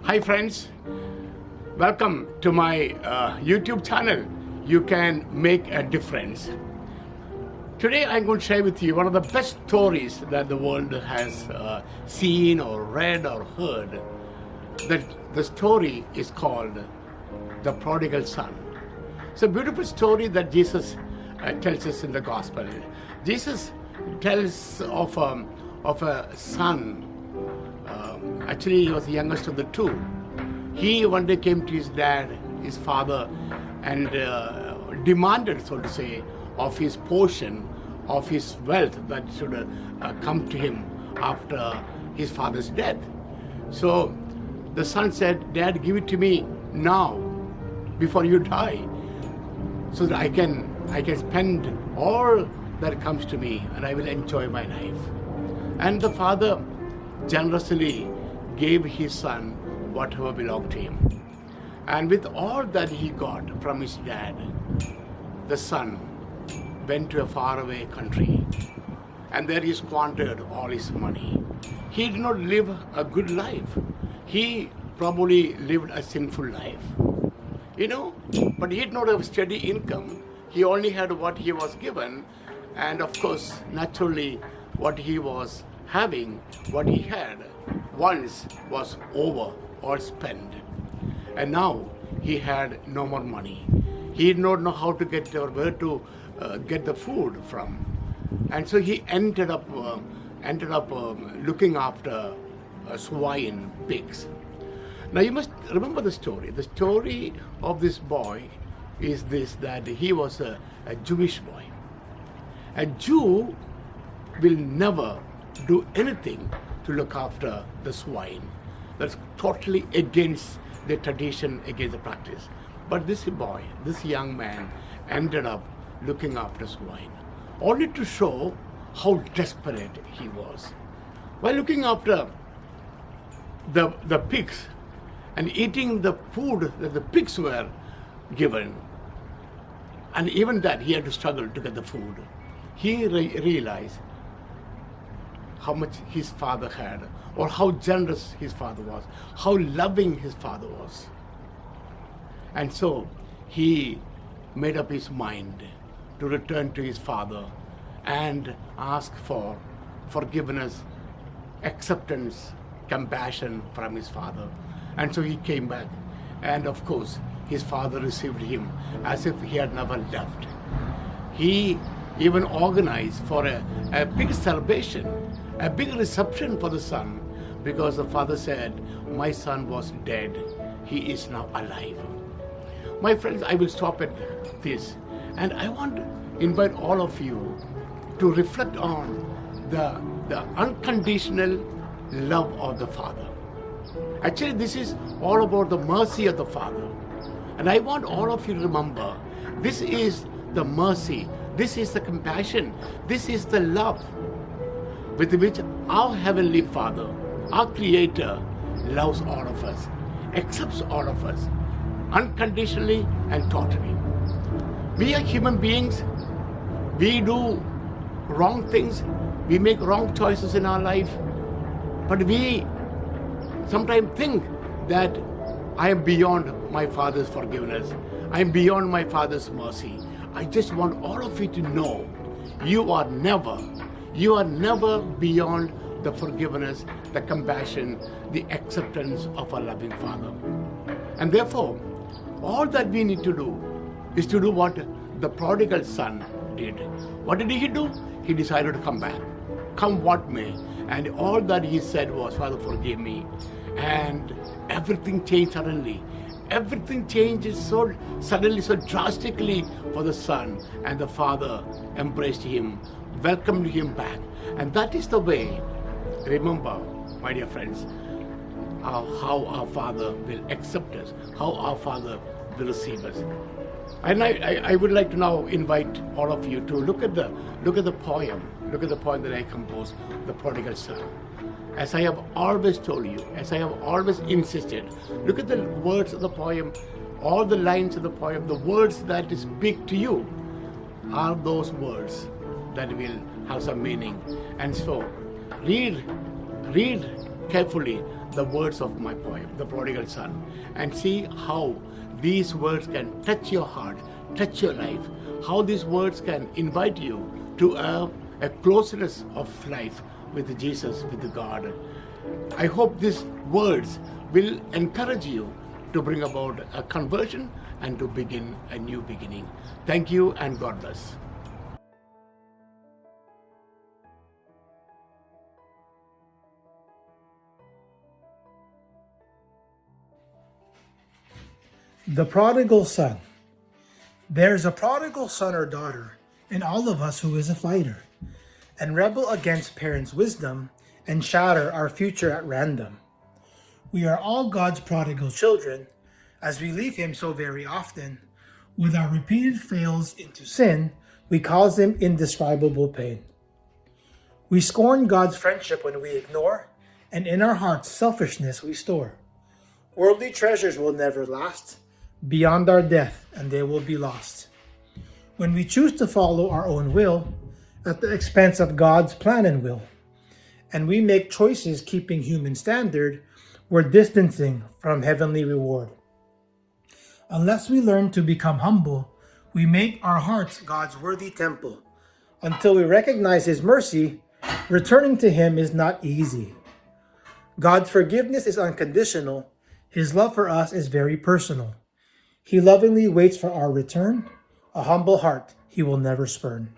Hi friends, welcome to my YouTube channel. You can make a difference. Today I'm going to share with you one of the best stories that the world has seen or read or heard. The story is called The Prodigal Son. It's a beautiful story that Jesus tells us in the gospel. Jesus tells of a son. Actually, he was the youngest of the two. He one day came to his dad, his father, and demanded, so to say, of his portion, of his wealth that should come to him after his father's death. So the son said, "Dad, give it to me now, before you die, so that I can spend all that comes to me and I will enjoy my life." And the father generously gave his son whatever belonged to him. And with all that he got from his dad, the son went to a faraway country, and there he squandered all his money. He did not live a good life. He probably lived a sinful life, but he did not have steady income. He only had what he was given, and of course, naturally, what he was having, what he had once was over or spent, and now he had no more money. He did not know how to get or where to get the food from, and so he ended up looking after swine, pigs. Now you must remember the story. The story of this boy is this: that he was a Jewish boy. A Jew will never do anything to look after the swine. That's totally against the tradition, against the practice. But this boy, this young man, ended up looking after swine, only to show how desperate he was. While looking after the pigs and eating the food that the pigs were given, and even that he had to struggle to get the food, he realized how much his father had, or how generous his father was, how loving his father was. And so he made up his mind to return to his father and ask for forgiveness, acceptance, compassion from his father. And so he came back, and of course his father received him as if he had never left. He even organized for a big celebration, a big reception for the son, because the father said, "My son was dead, he is now alive." My friends, I will stop at this, and I want to invite all of you to reflect on the unconditional love of the father. Actually, this is all about the mercy of the father. And I want all of you to remember, this is the mercy, this is the compassion, this is the love with which our Heavenly Father, our Creator, loves all of us, accepts all of us, unconditionally and totally. We are human beings. We do wrong things. We make wrong choices in our life. But we sometimes think that I am beyond my Father's forgiveness. I am beyond my Father's mercy. I just want all of you to know, you are never beyond the forgiveness, the compassion, the acceptance of a loving Father. And therefore, all that we need to do is to do what the prodigal son did. What did he do? He decided to come back, come what may. And all that he said was, "Father, forgive me." And everything changed suddenly. Everything changes so suddenly, so drastically for the son. And the father embraced him, welcomed him back. And that is the way, remember, my dear friends, how our Father will accept us, how our Father will receive us. And I would like to now invite all of you to look at the poem that I composed, The Prodigal Son. As I have always told you, as I have always insisted, look at the words of the poem, all the lines of the poem, the words that speak to you are those words that will have some meaning. And so read carefully the words of my poem, The Prodigal Son, and see how these words can touch your heart, touch your life, how these words can invite you to a closeness of life with Jesus, with God. I hope these words will encourage you to bring about a conversion and to begin a new beginning. Thank you and God bless. The prodigal son. There's a prodigal son or daughter in all of us who is a fighter and rebel against parents' wisdom and shatter our future at random. We are all God's prodigal children as we leave him so very often. With our repeated fails into sin, we cause him indescribable pain. We scorn God's friendship when we ignore, and in our hearts selfishness we store. Worldly treasures will never last, beyond our death, and they will be lost. When we choose to follow our own will, at the expense of God's plan and will, and we make choices keeping human standard, we're distancing from heavenly reward. Unless we learn to become humble, we make our hearts God's worthy temple. Until we recognize his mercy, returning to him is not easy. God's forgiveness is unconditional. His love for us is very personal. He lovingly waits for our return. A humble heart he will never spurn.